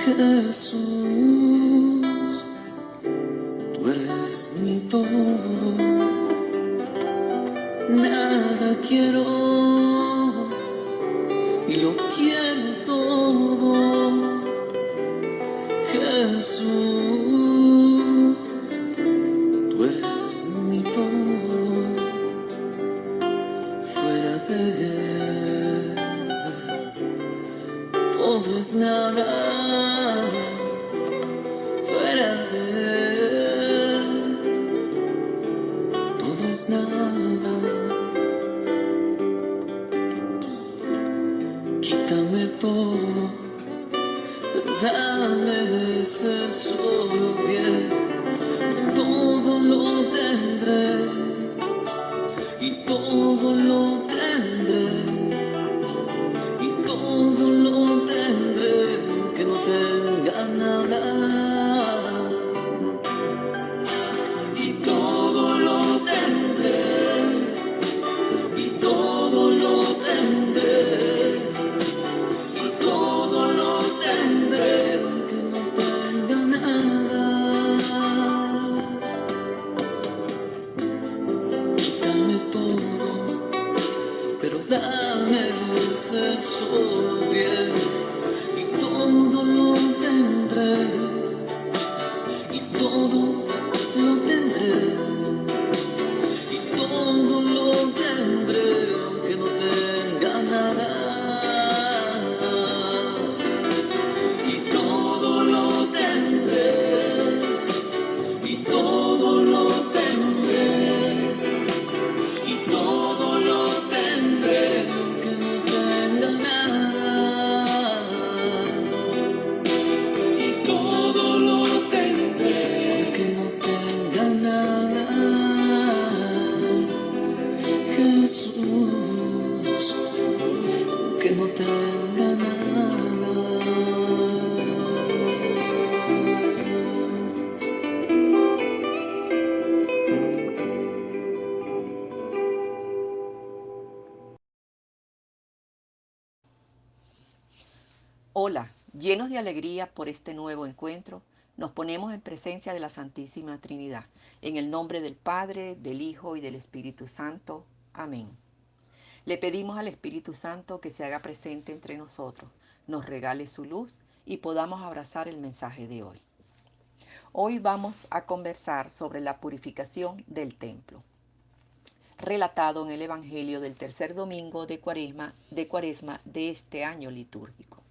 Jesús, tú eres mi todo, nada quiero y lo quiero todo. Jesús, tú eres mi todo, fuera de él todo es nada, fuera de él todo es nada. Quítame todo, pero dame ese solo bien. Todo lo tendré y todo lo tendré y todo lo tendré, aunque no tenga nada. Y todo lo tendré y todo lo tendré y todo lo tendré, aunque no tenga nada. Quítame todo, pero dame ese solo bien. Y todo lo tendré y todo lo tendré y todo lo tendré, aunque no tenga nada. Y todo lo tendré y todo lo tendré y todo lo tendré, aunque no tenga nada. Y todo lo tendré, aunque no tenga nada. Jesús, aunque no tenga nada. Hola, llenos de alegría por este nuevo encuentro, nos ponemos en presencia de la Santísima Trinidad, en el nombre del Padre, del Hijo y del Espíritu Santo. Amén. Le pedimos al Espíritu Santo que se haga presente entre nosotros, nos regale su luz y podamos abrazar el mensaje de hoy. Hoy vamos a conversar sobre la purificación del templo, relatado en el Evangelio del tercer domingo de Cuaresma de este año litúrgico.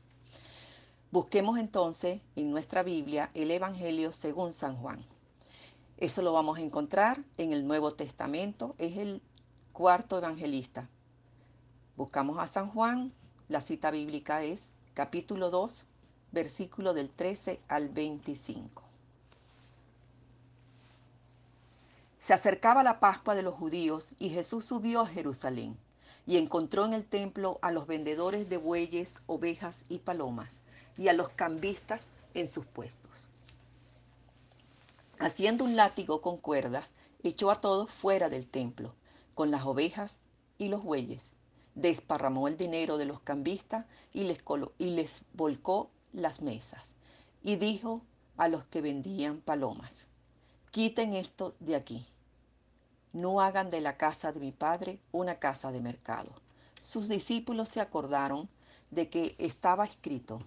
Busquemos entonces en nuestra Biblia el Evangelio según San Juan. Eso lo vamos a encontrar en el Nuevo Testamento, es el cuarto evangelista. Buscamos a San Juan, la cita bíblica es capítulo 2, versículo del 13 al 25. Se acercaba la Pascua de los judíos y Jesús subió a Jerusalén y encontró en el templo a los vendedores de bueyes, ovejas y palomas y a los cambistas en sus puestos. Haciendo un látigo con cuerdas, echó a todos fuera del templo, con las ovejas y los bueyes. Desparramó el dinero de los cambistas y les volcó las mesas. Y dijo a los que vendían palomas: quiten esto de aquí. No hagan de la casa de mi padre una casa de mercado. Sus discípulos se acordaron de que estaba escrito: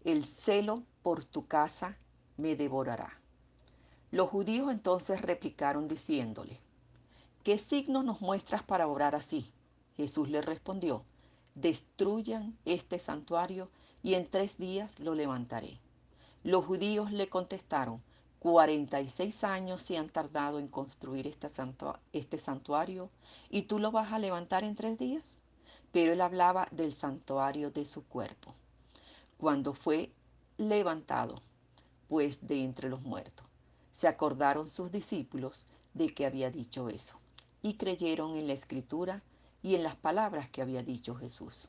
el celo por tu casa me devorará. Los judíos entonces replicaron diciéndole: ¿qué signo nos muestras para obrar así? Jesús les respondió: destruyan este santuario y en 3 días lo levantaré. Los judíos le contestaron: 46 años se han tardado en construir este santuario y tú lo vas a levantar en 3 días. Pero él hablaba del santuario de su cuerpo, cuando fue levantado pues de entre los muertos. Se acordaron sus discípulos de que había dicho eso y creyeron en la escritura y en las palabras que había dicho Jesús.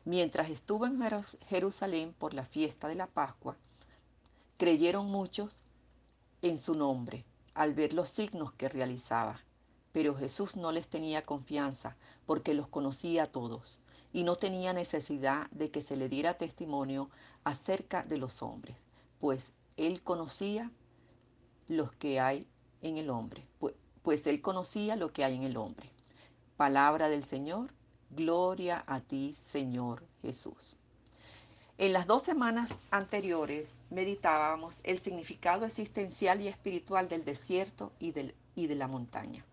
Mientras estuvo en Jerusalén por la fiesta de la Pascua, creyeron muchos en su nombre al ver los signos que realizaba. Pero Jesús no les tenía confianza porque los conocía a todos y no tenía necesidad de que se le diera testimonio acerca de los hombres, pues él conocía los que hay en el hombre, pues él conocía lo que hay en el hombre. Palabra del Señor, gloria a ti, Señor Jesús. En las 2 semanas anteriores meditábamos el significado existencial y espiritual del desierto y de la montaña,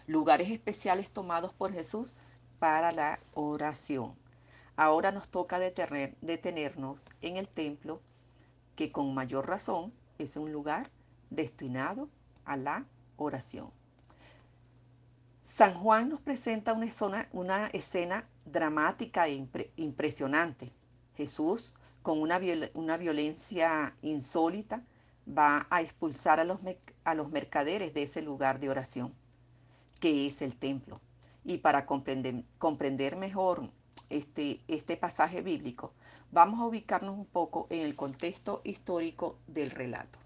lugares especiales tomados por Jesús para la oración. Ahora nos toca detenernos en el templo, que con mayor razón es un lugar destinado a la oración. San Juan nos presenta una escena dramática e impresionante. Jesús, con una violencia insólita, va a expulsar a los mercaderes de ese lugar de oración, que es el templo. Y para comprender mejor este pasaje bíblico, vamos a ubicarnos un poco en el contexto histórico del relato.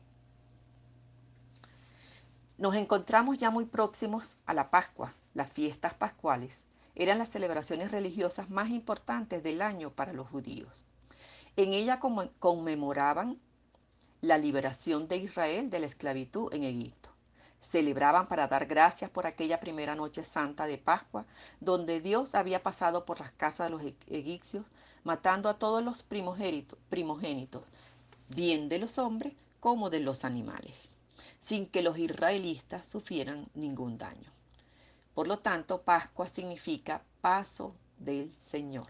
Nos encontramos ya muy próximos a la Pascua. Las fiestas pascuales eran las celebraciones religiosas más importantes del año para los judíos. En ella conmemoraban la liberación de Israel de la esclavitud en Egipto. Celebraban para dar gracias por aquella primera noche santa de Pascua, donde Dios había pasado por las casas de los egipcios, matando a todos los primogénitos, bien de los hombres como de los animales, sin que los israelitas sufrieran ningún daño. Por lo tanto, Pascua significa paso del Señor.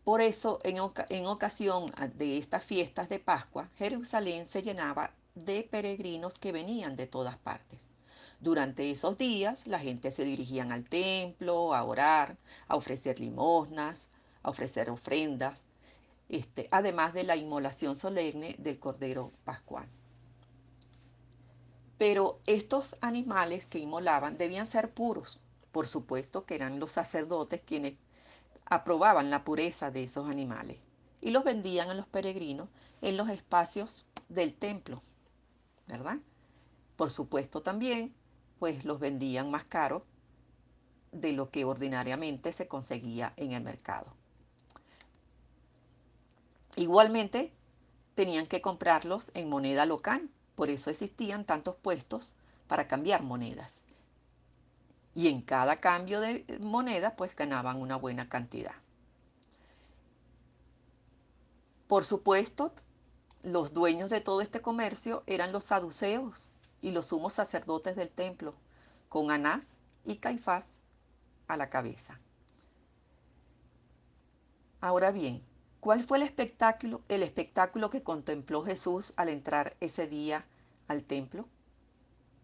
Por eso, en ocasión de estas fiestas de Pascua, Jerusalén se llenaba de peregrinos que venían de todas partes. Durante esos días, la gente se dirigía al templo a orar, a ofrecer limosnas, a ofrecer ofrendas, además de la inmolación solemne del Cordero Pascual. Pero estos animales que inmolaban debían ser puros. Por supuesto que eran los sacerdotes quienes aprobaban la pureza de esos animales y los vendían a los peregrinos en los espacios del templo, ¿verdad? Por supuesto también, pues los vendían más caro de lo que ordinariamente se conseguía en el mercado. Igualmente, tenían que comprarlos en moneda local, por eso existían tantos puestos para cambiar monedas. Y en cada cambio de moneda, pues ganaban una buena cantidad. Por supuesto, los dueños de todo este comercio eran los saduceos y los sumos sacerdotes del templo, con Anás y Caifás a la cabeza. Ahora bien, ¿cuál fue el espectáculo que contempló Jesús al entrar ese día al templo?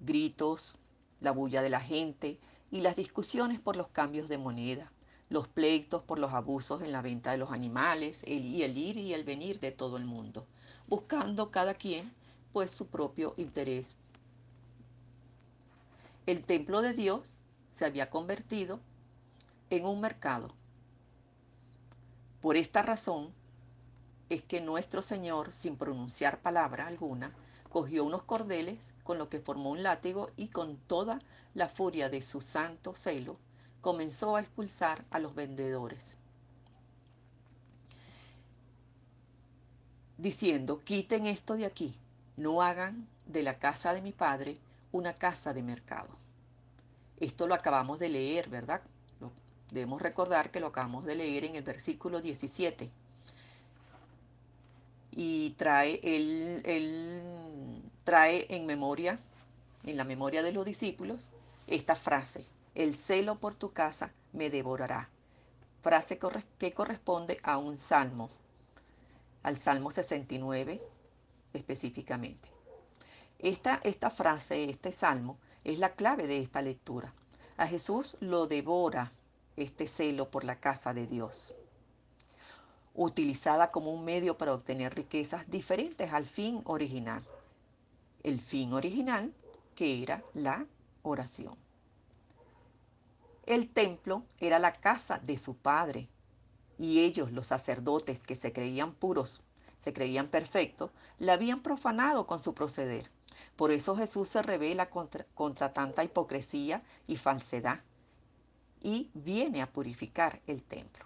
Gritos, la bulla de la gente y las discusiones por los cambios de moneda, los pleitos por los abusos en la venta de los animales, el ir y el venir de todo el mundo, buscando cada quien pues su propio interés. El templo de Dios se había convertido en un mercado. Por esta razón es que nuestro Señor, sin pronunciar palabra alguna, cogió unos cordeles con lo que formó un látigo y con toda la furia de su santo celo comenzó a expulsar a los vendedores, diciendo: quiten esto de aquí, no hagan de la casa de mi padre una casa de mercado. Esto lo acabamos de leer, ¿verdad? Debemos recordar que lo acabamos de leer en el versículo 17. Y él trae en la memoria de los discípulos, esta frase: el celo por tu casa me devorará. Frase que corresponde a un salmo, al Salmo 69 específicamente. Esta frase, este salmo, es la clave de esta lectura. A Jesús lo devora este celo por la casa de Dios, utilizada como un medio para obtener riquezas diferentes al fin original. El fin original, que era la oración. El templo era la casa de su padre, y ellos, los sacerdotes que se creían puros, se creían perfectos, la habían profanado con su proceder. Por eso Jesús se revela contra tanta hipocresía y falsedad. y viene a purificar el templo.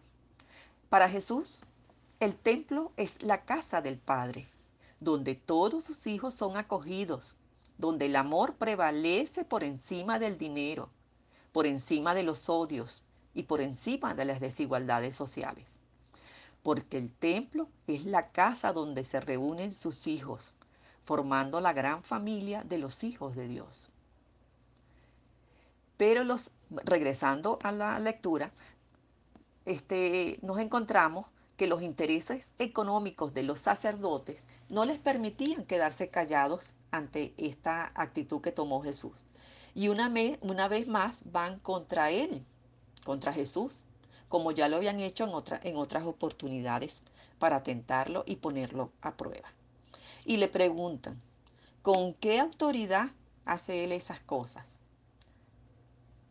Para Jesús, el templo es la casa del Padre, donde todos sus hijos son acogidos, donde el amor prevalece por encima del dinero, por encima de los odios y por encima de las desigualdades sociales. Porque el templo es la casa donde se reúnen sus hijos, formando la gran familia de los hijos de Dios. Pero regresando a la lectura, nos encontramos que los intereses económicos de los sacerdotes no les permitían quedarse callados ante esta actitud que tomó Jesús. Y una vez más van contra él, contra Jesús, como ya lo habían hecho en otras oportunidades para tentarlo y ponerlo a prueba. Y le preguntan, ¿con qué autoridad hace él esas cosas?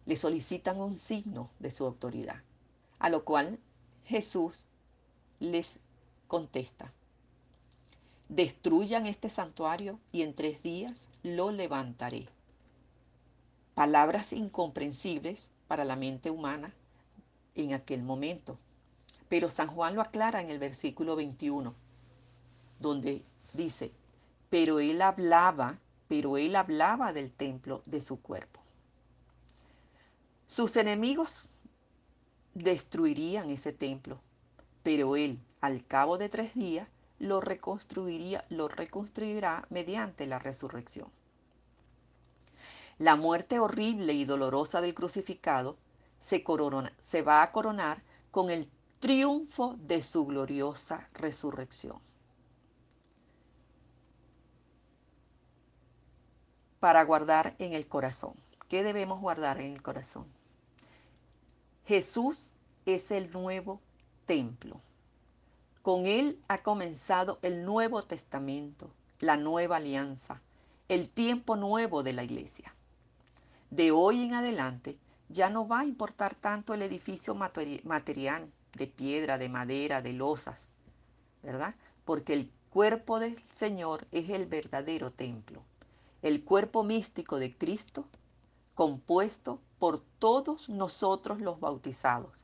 Le solicitan un signo de su autoridad, a lo cual Jesús les contesta, destruyan este santuario y en 3 días lo levantaré. Palabras incomprensibles para la mente humana en aquel momento. Pero San Juan lo aclara en el versículo 21, donde dice, pero él hablaba del templo de su cuerpo. Sus enemigos destruirían ese templo, pero él, al cabo de 3 días, lo reconstruirá mediante la resurrección. La muerte horrible y dolorosa del crucificado se va a coronar con el triunfo de su gloriosa resurrección. Para guardar en el corazón. ¿Qué debemos guardar en el corazón? Jesús es el nuevo templo. Con él ha comenzado el Nuevo Testamento, la nueva alianza, el tiempo nuevo de la iglesia. De hoy en adelante ya no va a importar tanto el edificio material, de piedra, de madera, de losas, ¿verdad? Porque el cuerpo del Señor es el verdadero templo, el cuerpo místico de Cristo, compuesto por todos nosotros los bautizados,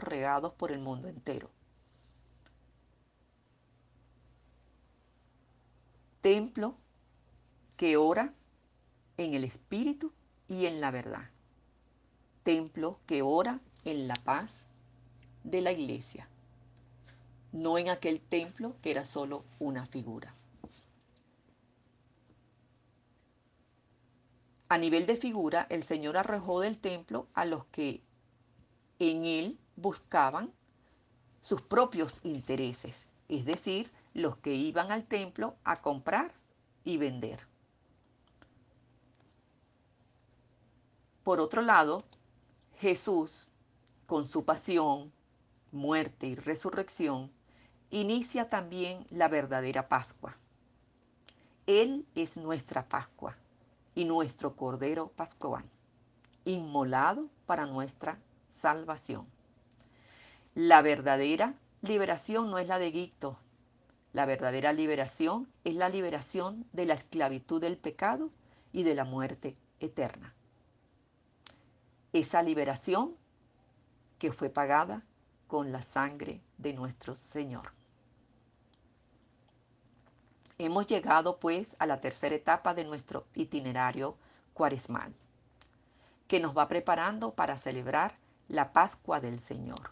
regados por el mundo entero. Templo que ora en el Espíritu y en la verdad. Templo que ora en la paz de la iglesia, no en aquel templo que era solo una figura. A nivel de figura, el Señor arrojó del templo a los que en él buscaban sus propios intereses, es decir, los que iban al templo a comprar y vender. Por otro lado, Jesús, con su pasión, muerte y resurrección, inicia también la verdadera Pascua. Él es nuestra Pascua y nuestro Cordero Pascual, inmolado para nuestra salvación. La verdadera liberación no es la de Egipto. La verdadera liberación es la liberación de la esclavitud del pecado y de la muerte eterna. Esa liberación que fue pagada con la sangre de nuestro Señor. Hemos llegado pues a la tercera etapa de nuestro itinerario cuaresmal, que nos va preparando para celebrar la Pascua del Señor.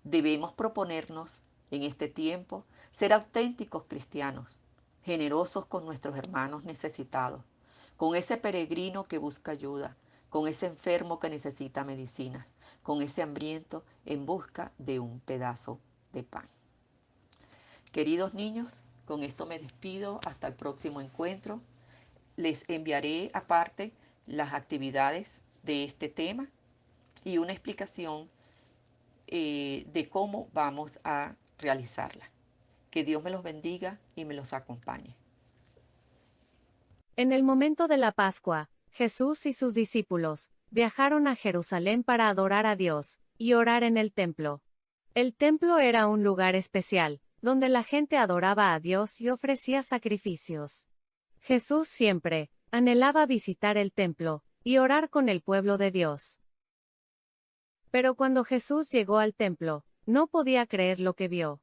Debemos proponernos en este tiempo ser auténticos cristianos, generosos con nuestros hermanos necesitados, con ese peregrino que busca ayuda, con ese enfermo que necesita medicinas, con ese hambriento en busca de un pedazo de pan. Queridos niños, con esto me despido hasta el próximo encuentro. Les enviaré aparte las actividades de este tema y una explicación de cómo vamos a realizarla. Que Dios me los bendiga y me los acompañe. En el momento de la Pascua, Jesús y sus discípulos viajaron a Jerusalén para adorar a Dios y orar en el templo. El templo era un lugar especial, donde la gente adoraba a Dios y ofrecía sacrificios. Jesús siempre anhelaba visitar el templo, y orar con el pueblo de Dios. Pero cuando Jesús llegó al templo, no podía creer lo que vio.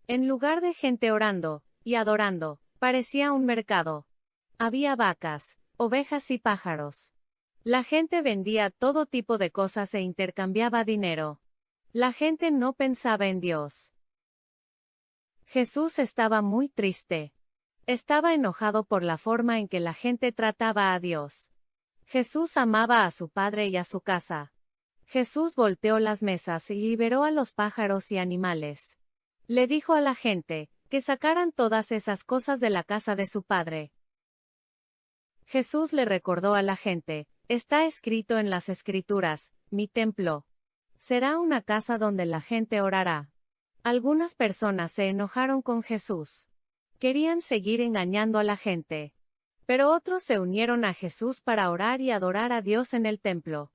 En lugar de gente orando y adorando, parecía un mercado. Había vacas, ovejas y pájaros. La gente vendía todo tipo de cosas e intercambiaba dinero. La gente no pensaba en Dios. Jesús estaba muy triste. Estaba enojado por la forma en que la gente trataba a Dios. Jesús amaba a su Padre y a su casa. Jesús volteó las mesas y liberó a los pájaros y animales. Le dijo a la gente que sacaran todas esas cosas de la casa de su Padre. Jesús le recordó a la gente, está escrito en las Escrituras, mi templo será una casa donde la gente orará. Algunas personas se enojaron con Jesús. Querían seguir engañando a la gente. Pero otros se unieron a Jesús para orar y adorar a Dios en el templo.